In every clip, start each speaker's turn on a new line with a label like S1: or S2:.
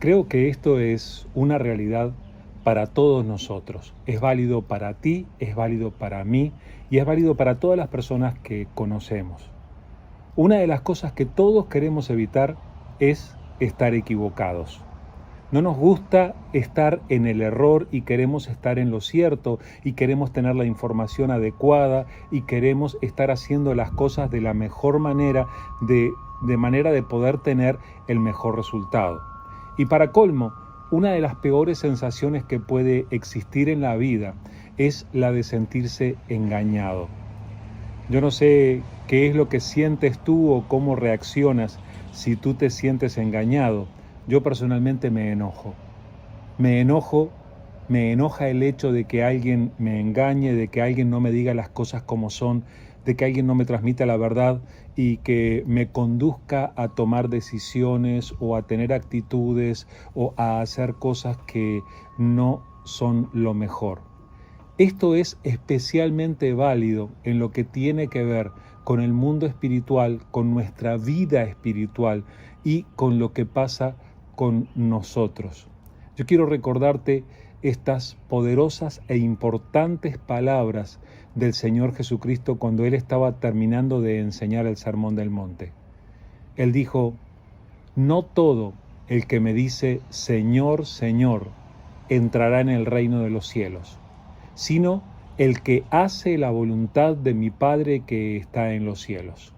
S1: Creo que esto es una realidad para todos nosotros. Es válido para ti, es válido para mí y es válido para todas las personas que conocemos. Una de las cosas que todos queremos evitar es estar equivocados. No nos gusta estar en el error y queremos estar en lo cierto y queremos tener la información adecuada y queremos estar haciendo las cosas de la mejor manera, de manera de poder tener el mejor resultado. Y para colmo, una de las peores sensaciones que puede existir en la vida es la de sentirse engañado. Yo no sé qué es lo que sientes tú o cómo reaccionas si tú te sientes engañado. Yo personalmente me enojo. Me enojo, me enoja el hecho de que alguien me engañe, de que alguien no me diga las cosas como son, de que alguien no me transmita la verdad y que me conduzca a tomar decisiones o a tener actitudes o a hacer cosas que no son lo mejor. Esto es especialmente válido en lo que tiene que ver con el mundo espiritual, con nuestra vida espiritual y con lo que pasa con nosotros. Yo quiero recordarte estas poderosas e importantes palabras del Señor Jesucristo cuando Él estaba terminando de enseñar el Sermón del Monte. Él dijo: no todo el que me dice Señor, Señor, entrará en el reino de los cielos, sino el que hace la voluntad de mi Padre que está en los cielos.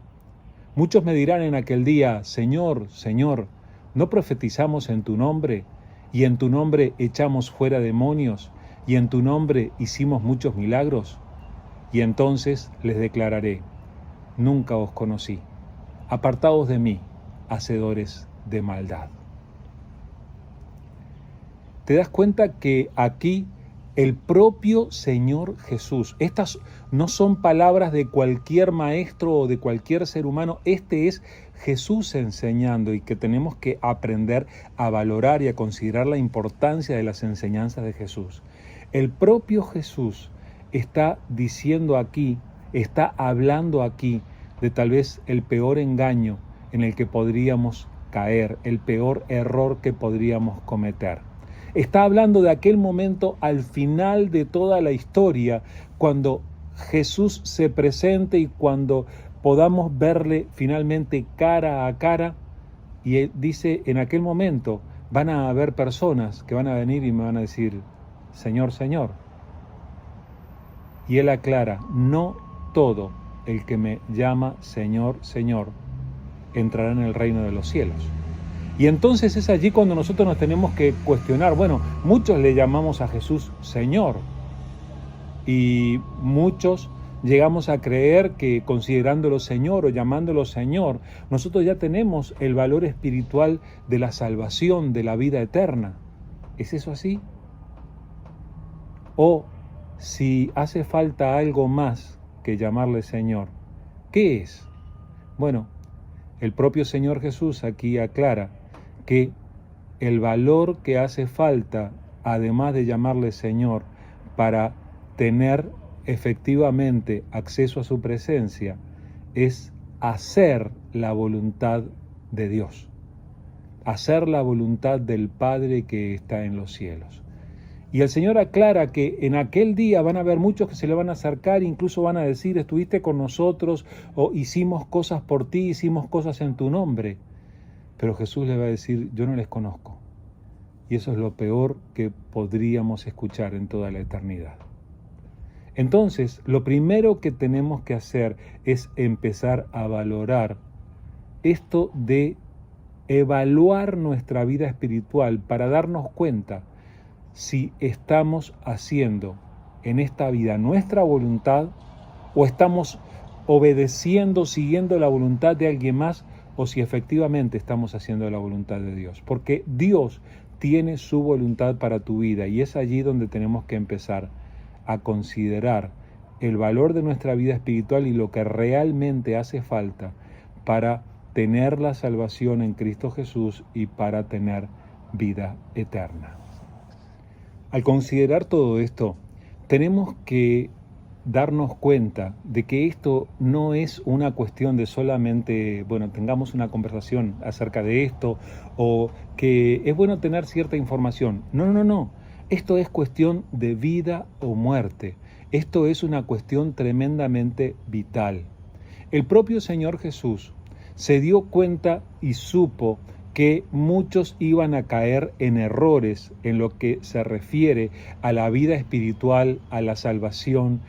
S1: Muchos me dirán en aquel día: Señor, Señor, ¿no profetizamos en tu nombre? Y en tu nombre echamos fuera demonios, y en tu nombre hicimos muchos milagros. Y entonces les declararé: nunca os conocí. Apartaos de mí, hacedores de maldad. ¿Te das cuenta que aquí el propio Señor Jesús, estas no son palabras de cualquier maestro o de cualquier ser humano, este es Jesús enseñando, y que tenemos que aprender a valorar y a considerar la importancia de las enseñanzas de Jesús? El propio Jesús está diciendo aquí, está hablando aquí de tal vez el peor engaño en el que podríamos caer, el peor error que podríamos cometer. Está hablando de aquel momento al final de toda la historia, cuando Jesús se presente y cuando podamos verle finalmente cara a cara. Y Él dice: en aquel momento van a haber personas que van a venir y me van a decir: Señor, Señor. Y Él aclara: no todo el que me llama Señor, Señor, entrará en el reino de los cielos. Y entonces es allí cuando nosotros nos tenemos que cuestionar. Bueno, muchos le llamamos a Jesús Señor, y muchos llegamos a creer que considerándolo Señor o llamándolo Señor, nosotros ya tenemos el valor espiritual de la salvación, de la vida eterna. ¿Es eso así? O si hace falta algo más que llamarle Señor, ¿qué es? Bueno, el propio Señor Jesús aquí aclara que el valor que hace falta, además de llamarle Señor, para tener efectivamente acceso a su presencia, es hacer la voluntad de Dios, hacer la voluntad del Padre que está en los cielos. Y el Señor aclara que en aquel día van a haber muchos que se le van a acercar, incluso van a decir: estuviste con nosotros, o hicimos cosas por ti, hicimos cosas en tu nombre. Pero Jesús le va a decir: yo no les conozco. Y eso es lo peor que podríamos escuchar en toda la eternidad. Entonces, lo primero que tenemos que hacer es empezar a valorar esto de evaluar nuestra vida espiritual para darnos cuenta si estamos haciendo en esta vida nuestra voluntad, o estamos obedeciendo, siguiendo la voluntad de alguien más, o si efectivamente estamos haciendo la voluntad de Dios. Porque Dios tiene su voluntad para tu vida, y es allí donde tenemos que empezar a considerar el valor de nuestra vida espiritual y lo que realmente hace falta para tener la salvación en Cristo Jesús y para tener vida eterna. Al considerar todo esto, tenemos que darnos cuenta de que esto no es una cuestión de solamente, tengamos una conversación acerca de esto o que es bueno tener cierta información. No, no, no. Esto es cuestión de vida o muerte. Esto es una cuestión tremendamente vital. El propio Señor Jesús se dio cuenta y supo que muchos iban a caer en errores en lo que se refiere a la vida espiritual, a la salvación,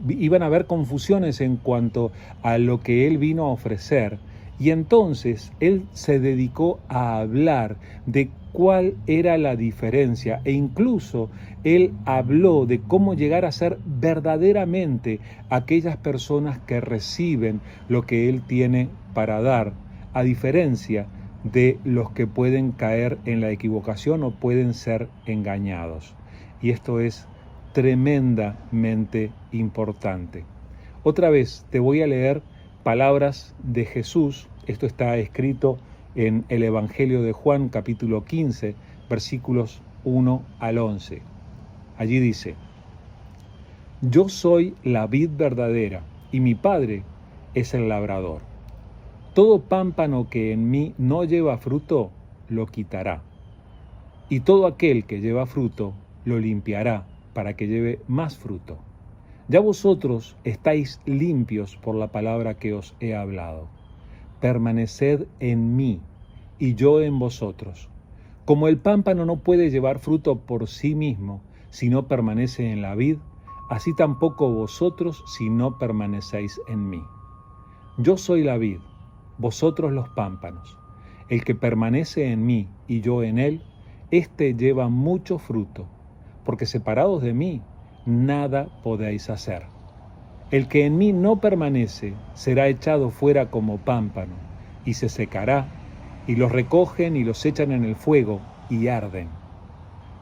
S1: iban a haber confusiones en cuanto a lo que Él vino a ofrecer. Y entonces Él se dedicó a hablar de cuál era la diferencia e incluso Él habló de cómo llegar a ser verdaderamente aquellas personas que reciben lo que Él tiene para dar, a diferencia de los que pueden caer en la equivocación o pueden ser engañados. Y esto es tremendamente importante. Otra vez te voy a leer palabras de Jesús. Esto está escrito en el Evangelio de Juan, capítulo 15, versículos 1 al 11. Allí dice: Yo soy la vid verdadera y mi Padre es el labrador. Todo pámpano que en mí no lleva fruto, lo quitará. Y todo aquel que lleva fruto, lo limpiará para que lleve más fruto. Ya vosotros estáis limpios por la palabra que os he hablado. Permaneced en mí y yo en vosotros. Como el pámpano no puede llevar fruto por sí mismo si no permanece en la vid, así tampoco vosotros si no permanecéis en mí. Yo soy la vid, vosotros los pámpanos. El que permanece en mí y yo en él, éste lleva mucho fruto, porque separados de mí, nada podéis hacer. El que en mí no permanece será echado fuera como pámpano, y se secará, y los recogen y los echan en el fuego, y arden.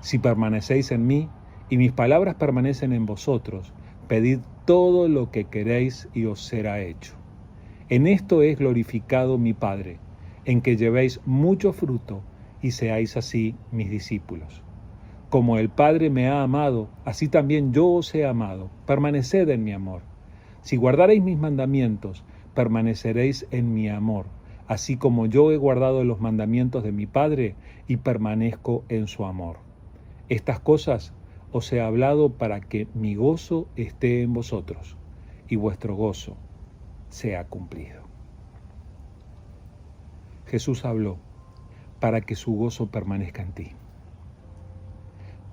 S1: Si permanecéis en mí, y mis palabras permanecen en vosotros, pedid todo lo que queréis y os será hecho. En esto es glorificado mi Padre, en que llevéis mucho fruto y seáis así mis discípulos. Como el Padre me ha amado, así también yo os he amado. Permaneced en mi amor. Si guardaréis mis mandamientos, permaneceréis en mi amor, así como yo he guardado los mandamientos de mi Padre y permanezco en su amor. Estas cosas os he hablado para que mi gozo esté en vosotros y vuestro gozo sea cumplido. Jesús habló para que su gozo permanezca en ti,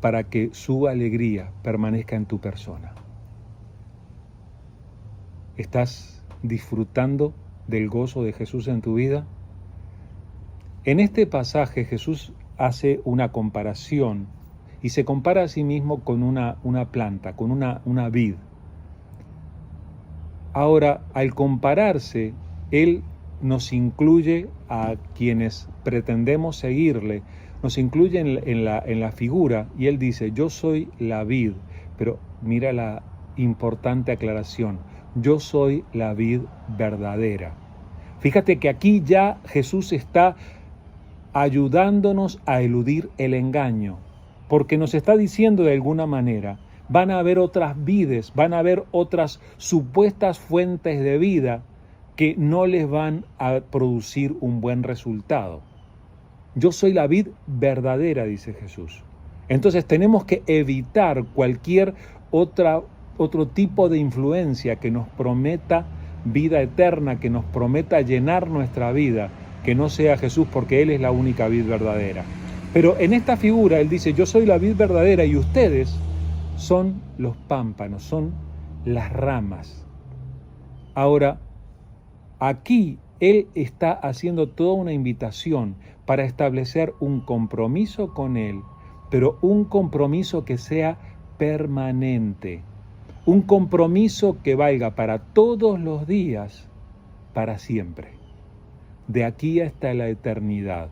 S1: para que su alegría permanezca en tu persona. ¿Estás disfrutando del gozo de Jesús en tu vida? En este pasaje Jesús hace una comparación y se compara a sí mismo con una planta, con una vid. Ahora, al compararse, Él nos incluye a quienes pretendemos seguirle, nos incluye en la figura, y Él dice: yo soy la vid, pero mira la importante aclaración: yo soy la vid verdadera. Fíjate que aquí ya Jesús está ayudándonos a eludir el engaño, porque nos está diciendo de alguna manera: van a haber otras vides, van a haber otras supuestas fuentes de vida que no les van a producir un buen resultado. Yo soy la vid verdadera, dice Jesús. Entonces tenemos que evitar cualquier otro tipo de influencia que nos prometa vida eterna, que nos prometa llenar nuestra vida, que no sea Jesús, porque Él es la única vid verdadera. Pero en esta figura Él dice: yo soy la vid verdadera y ustedes son los pámpanos, son las ramas. Ahora, aquí Él está haciendo toda una invitación para establecer un compromiso con Él, pero un compromiso que sea permanente, un compromiso que valga para todos los días, para siempre, de aquí hasta la eternidad.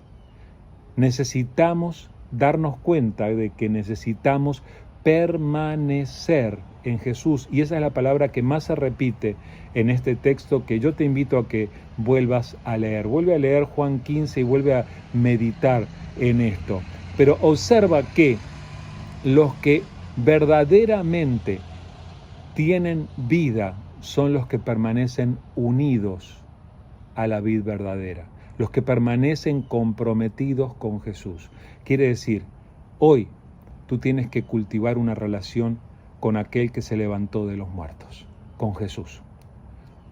S1: Necesitamos darnos cuenta de que necesitamos permanecer en Jesús, y esa es la palabra que más se repite en este texto, que yo te invito a que vuelvas a leer. Vuelve a leer Juan 15 y vuelve a meditar en esto. Pero observa que los que verdaderamente tienen vida son los que permanecen unidos a la vid verdadera, los que permanecen comprometidos con Jesús. Quiere decir, hoy tú tienes que cultivar una relación con aquel que se levantó de los muertos, con Jesús.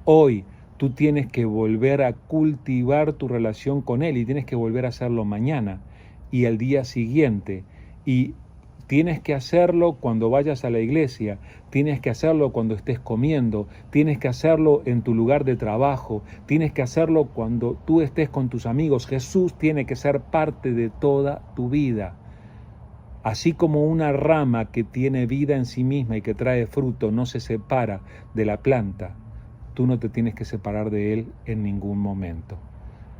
S1: Hoy tú tienes que volver a cultivar tu relación con Él y tienes que volver a hacerlo mañana y el día siguiente. Y tienes que hacerlo cuando vayas a la iglesia, tienes que hacerlo cuando estés comiendo, tienes que hacerlo en tu lugar de trabajo, tienes que hacerlo cuando tú estés con tus amigos. Jesús tiene que ser parte de toda tu vida. Así como una rama que tiene vida en sí misma y que trae fruto no se separa de la planta, tú no te tienes que separar de Él en ningún momento.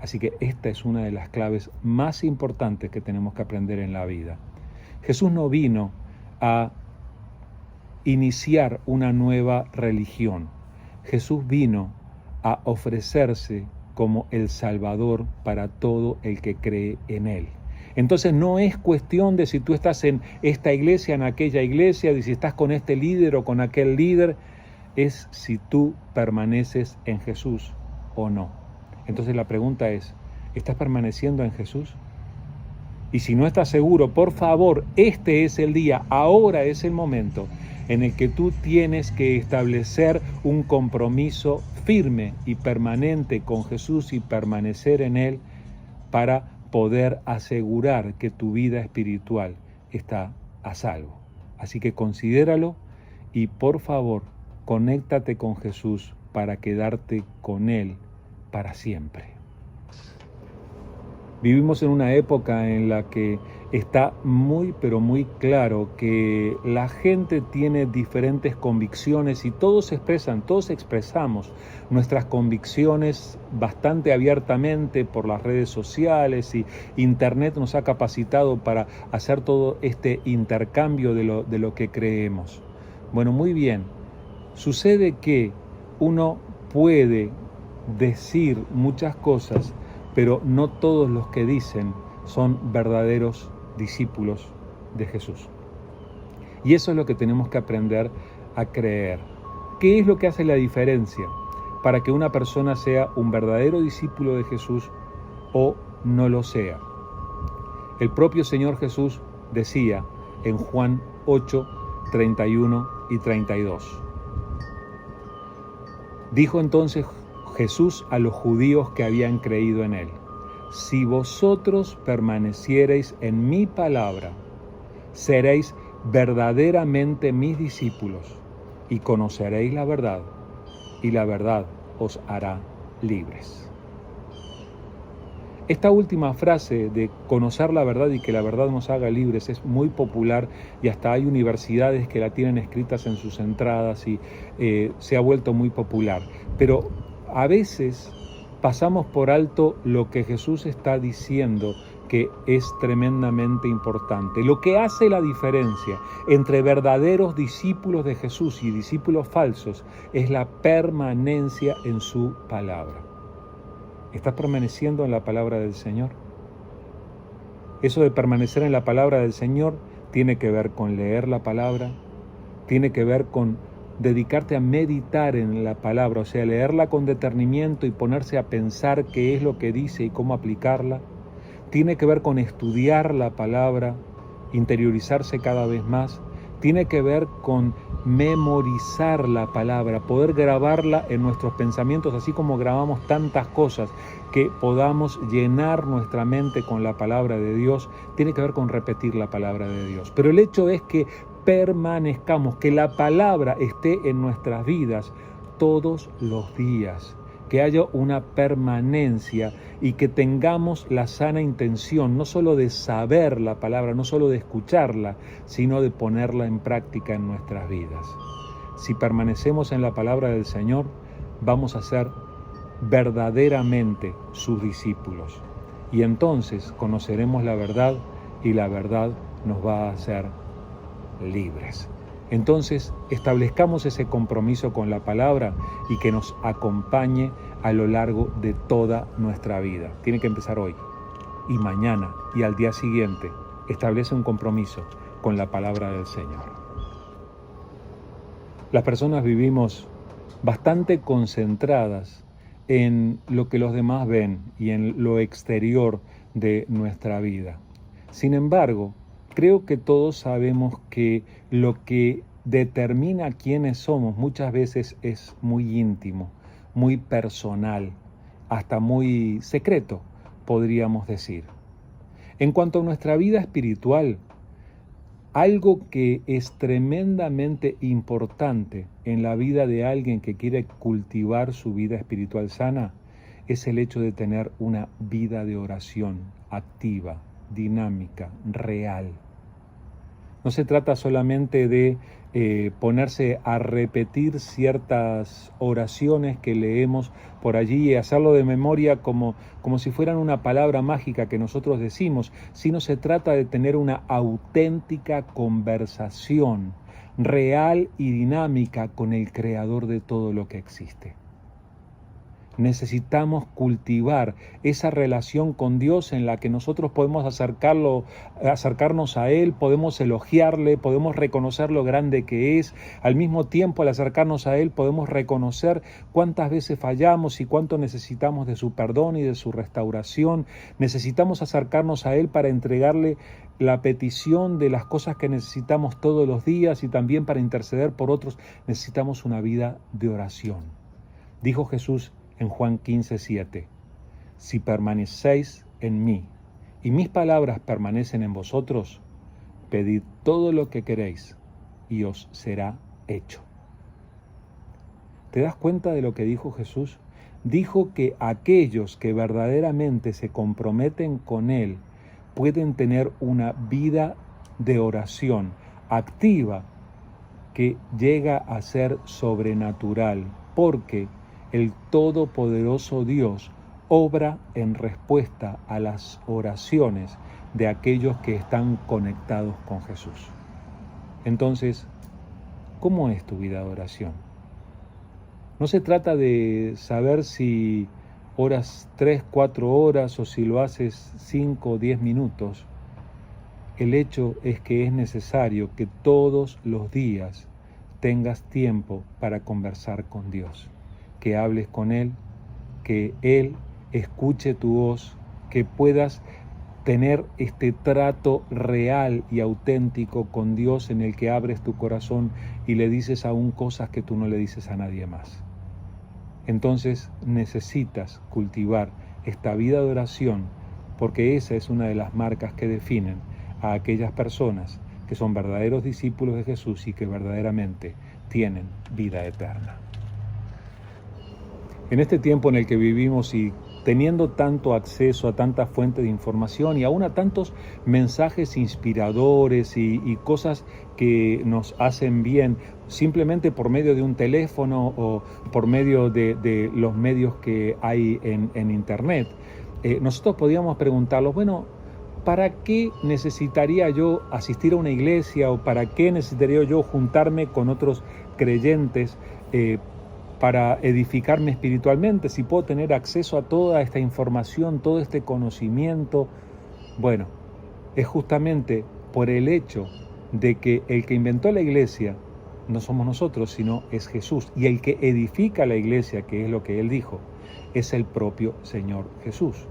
S1: Así que esta es una de las claves más importantes que tenemos que aprender en la vida. Jesús no vino a iniciar una nueva religión. Jesús vino a ofrecerse como el Salvador para todo el que cree en Él. Entonces no es cuestión de si tú estás en esta iglesia, en aquella iglesia, de si estás con este líder o con aquel líder, es si tú permaneces en Jesús o no. Entonces la pregunta es, ¿estás permaneciendo en Jesús? Y si no estás seguro, por favor, este es el día, ahora es el momento en el que tú tienes que establecer un compromiso firme y permanente con Jesús y permanecer en Él para poder asegurar que tu vida espiritual está a salvo. Así que considéralo y por favor, conéctate con Jesús para quedarte con Él para siempre. Vivimos en una época en la que está muy, pero muy claro que la gente tiene diferentes convicciones y todos expresamos nuestras convicciones bastante abiertamente por las redes sociales y Internet nos ha capacitado para hacer todo este intercambio de lo que creemos. Bueno, muy bien. Sucede que uno puede decir muchas cosas, pero no todos los que dicen son verdaderos discípulos de Jesús. Y eso es lo que tenemos que aprender a creer. ¿Qué es lo que hace la diferencia para que una persona sea un verdadero discípulo de Jesús o no lo sea? El propio Señor Jesús decía en Juan 8, 31 y 32. Dijo entonces Jesús a los judíos que habían creído en Él: si vosotros permaneciereis en mi palabra, seréis verdaderamente mis discípulos y conoceréis la verdad, y la verdad os hará libres. Esta última frase de conocer la verdad y que la verdad nos haga libres es muy popular y hasta hay universidades que la tienen escritas en sus entradas y se ha vuelto muy popular. Pero a veces pasamos por alto lo que Jesús está diciendo, que es tremendamente importante. Lo que hace la diferencia entre verdaderos discípulos de Jesús y discípulos falsos es la permanencia en su palabra. ¿Estás permaneciendo en la palabra del Señor? Eso de permanecer en la palabra del Señor tiene que ver con leer la palabra, tiene que ver con dedicarte a meditar en la palabra, o sea, leerla con detenimiento y ponerse a pensar qué es lo que dice y cómo aplicarla. Tiene que ver con estudiar la palabra, interiorizarse cada vez más. Tiene que ver con memorizar la palabra, poder grabarla en nuestros pensamientos, así como grabamos tantas cosas, que podamos llenar nuestra mente con la palabra de Dios. Tiene que ver con repetir la palabra de Dios. Pero el hecho es que permanezcamos, que la palabra esté en nuestras vidas todos los días, que haya una permanencia y que tengamos la sana intención, no solo de saber la palabra, no solo de escucharla, sino de ponerla en práctica en nuestras vidas. Si permanecemos en la palabra del Señor, vamos a ser verdaderamente sus discípulos. Y entonces conoceremos la verdad y la verdad nos va a hacer libres. Entonces, establezcamos ese compromiso con la palabra y que nos acompañe a lo largo de toda nuestra vida. Tiene que empezar hoy y mañana y al día siguiente. Establece un compromiso con la palabra del Señor. Las personas vivimos bastante concentradas en lo que los demás ven y en lo exterior de nuestra vida. Sin embargo, creo que todos sabemos que lo que determina quiénes somos muchas veces es muy íntimo, muy personal, hasta muy secreto, podríamos decir. En cuanto a nuestra vida espiritual, algo que es tremendamente importante en la vida de alguien que quiere cultivar su vida espiritual sana es el hecho de tener una vida de oración activa, dinámica, real. No se trata solamente de ponerse a repetir ciertas oraciones que leemos por allí y hacerlo de memoria como si fueran una palabra mágica que nosotros decimos, sino se trata de tener una auténtica conversación real y dinámica con el Creador de todo lo que existe. Necesitamos cultivar esa relación con Dios en la que nosotros podemos acercarnos a Él, podemos elogiarle, podemos reconocer lo grande que es. Al mismo tiempo, al acercarnos a Él, podemos reconocer cuántas veces fallamos y cuánto necesitamos de su perdón y de su restauración. Necesitamos acercarnos a Él para entregarle la petición de las cosas que necesitamos todos los días y también para interceder por otros. Necesitamos una vida de oración. Dijo Jesús en Juan 15:7, si permanecéis en mí y mis palabras permanecen en vosotros, pedid todo lo que queréis y os será hecho. ¿Te das cuenta de lo que dijo Jesús? Dijo que aquellos que verdaderamente se comprometen con Él pueden tener una vida de oración activa que llega a ser sobrenatural, porque el Todopoderoso Dios obra en respuesta a las oraciones de aquellos que están conectados con Jesús. Entonces, ¿cómo es tu vida de oración? No se trata de saber si oras 3, 4 horas o si lo haces 5 o 10 minutos. El hecho es que es necesario que todos los días tengas tiempo para conversar con Dios, que hables con Él, que Él escuche tu voz, que puedas tener este trato real y auténtico con Dios en el que abres tu corazón y le dices aún cosas que tú no le dices a nadie más. Entonces necesitas cultivar esta vida de oración, porque esa es una de las marcas que definen a aquellas personas que son verdaderos discípulos de Jesús y que verdaderamente tienen vida eterna. En este tiempo en el que vivimos y teniendo tanto acceso a tantas fuentes de información y aún a tantos mensajes inspiradores y cosas que nos hacen bien simplemente por medio de un teléfono o por medio de los medios que hay en Internet, nosotros podíamos preguntarlos, bueno, ¿para qué necesitaría yo asistir a una iglesia o para qué necesitaría yo juntarme con otros creyentes para edificarme espiritualmente, si puedo tener acceso a toda esta información, todo este conocimiento? Bueno, es justamente por el hecho de que el que inventó la iglesia no somos nosotros, sino es Jesús. Y el que edifica la iglesia, que es lo que Él dijo, es el propio Señor Jesús.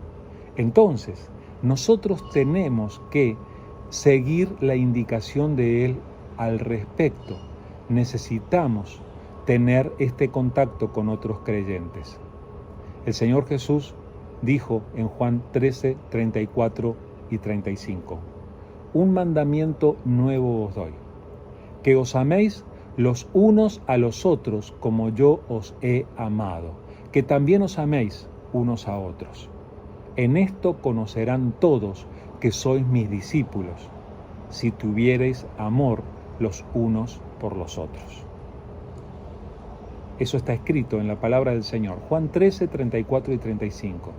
S1: Entonces, nosotros tenemos que seguir la indicación de Él al respecto. Necesitamos tener este contacto con otros creyentes. El Señor Jesús dijo en Juan 13, 34 y 35, un mandamiento nuevo os doy, que os améis los unos a los otros como yo os he amado, que también os améis unos a otros. En esto conocerán todos que sois mis discípulos, si tuviereis amor los unos por los otros. Eso está escrito en la palabra del Señor, Juan 13, 34 y 35.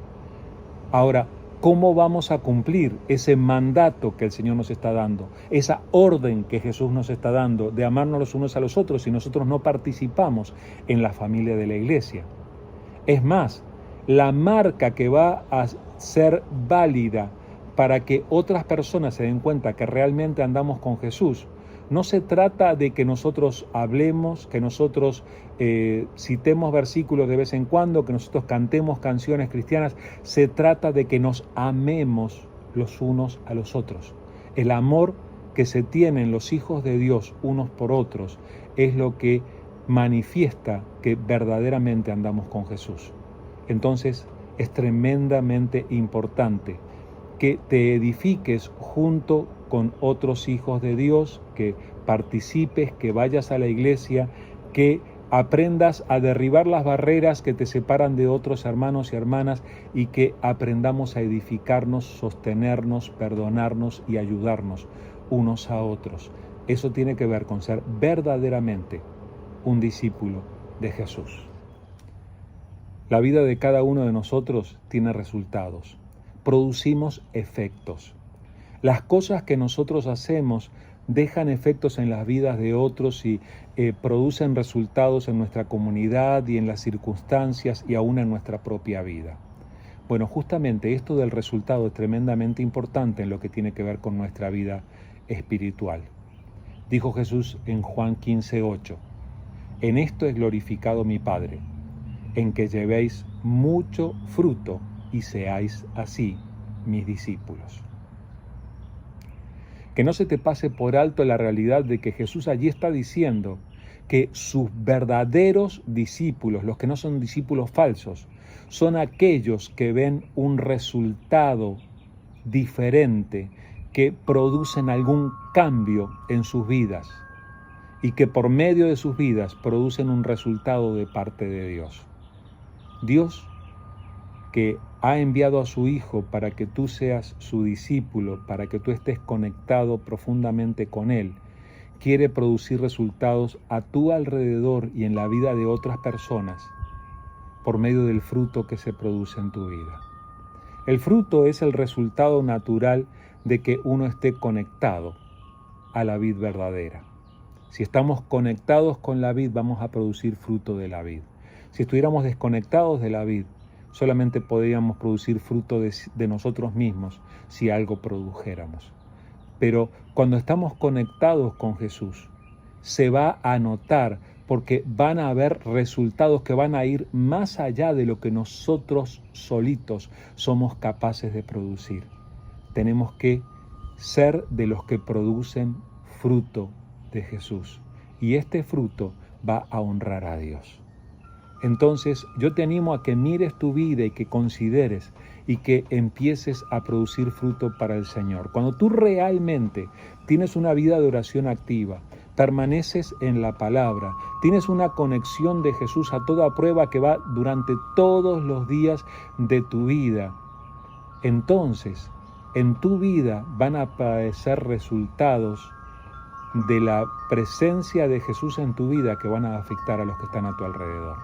S1: Ahora, ¿cómo vamos a cumplir ese mandato que el Señor nos está dando? Esa orden que Jesús nos está dando de amarnos los unos a los otros si nosotros no participamos en la familia de la iglesia. Es más, la marca que va a ser válida para que otras personas se den cuenta que realmente andamos con Jesús No se trata de que nosotros hablemos, que nosotros citemos versículos de vez en cuando, que nosotros cantemos canciones cristianas. Se trata de que nos amemos los unos a los otros. El amor que se tienen los hijos de Dios unos por otros es lo que manifiesta que verdaderamente andamos con Jesús. Entonces es tremendamente importante que te edifiques junto con otros hijos de Dios, que participes, que vayas a la iglesia, que aprendas a derribar las barreras que te separan de otros hermanos y hermanas y que aprendamos a edificarnos, sostenernos, perdonarnos y ayudarnos unos a otros. Eso tiene que ver con ser verdaderamente un discípulo de Jesús. La vida de cada uno de nosotros tiene resultados. Producimos efectos. Las cosas que nosotros hacemos dejan efectos en las vidas de otros y producen resultados en nuestra comunidad y en las circunstancias y aún en nuestra propia vida. Bueno, justamente esto del resultado es tremendamente importante en lo que tiene que ver con nuestra vida espiritual. Dijo Jesús en Juan 15:8, en esto es glorificado mi Padre, en que llevéis mucho fruto y seáis así mis discípulos. Que no se te pase por alto la realidad de que Jesús allí está diciendo que sus verdaderos discípulos, los que no son discípulos falsos, son aquellos que ven un resultado diferente, que producen algún cambio en sus vidas y que por medio de sus vidas producen un resultado de parte de Dios. Dios, que ha enviado a su Hijo para que tú seas su discípulo, para que tú estés conectado profundamente con Él, quiere producir resultados a tu alrededor y en la vida de otras personas por medio del fruto que se produce en tu vida. El fruto es el resultado natural de que uno esté conectado a la vid verdadera. Si estamos conectados con la vid, vamos a producir fruto de la vid. Si estuviéramos desconectados de la vid, solamente podríamos producir fruto de nosotros mismos si algo produjéramos. Pero cuando estamos conectados con Jesús, se va a notar porque van a haber resultados que van a ir más allá de lo que nosotros solitos somos capaces de producir. Tenemos que ser de los que producen fruto de Jesús. Y este fruto va a honrar a Dios. Entonces yo te animo a que mires tu vida y que consideres y que empieces a producir fruto para el Señor. Cuando tú realmente tienes una vida de oración activa, permaneces en la palabra, tienes una conexión de Jesús a toda prueba que va durante todos los días de tu vida, entonces en tu vida van a aparecer resultados de la presencia de Jesús en tu vida que van a afectar a los que están a tu alrededor.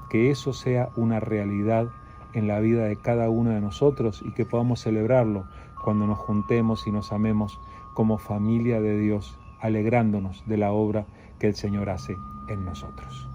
S1: Que eso sea una realidad en la vida de cada uno de nosotros y que podamos celebrarlo cuando nos juntemos y nos amemos como familia de Dios, alegrándonos de la obra que el Señor hace en nosotros.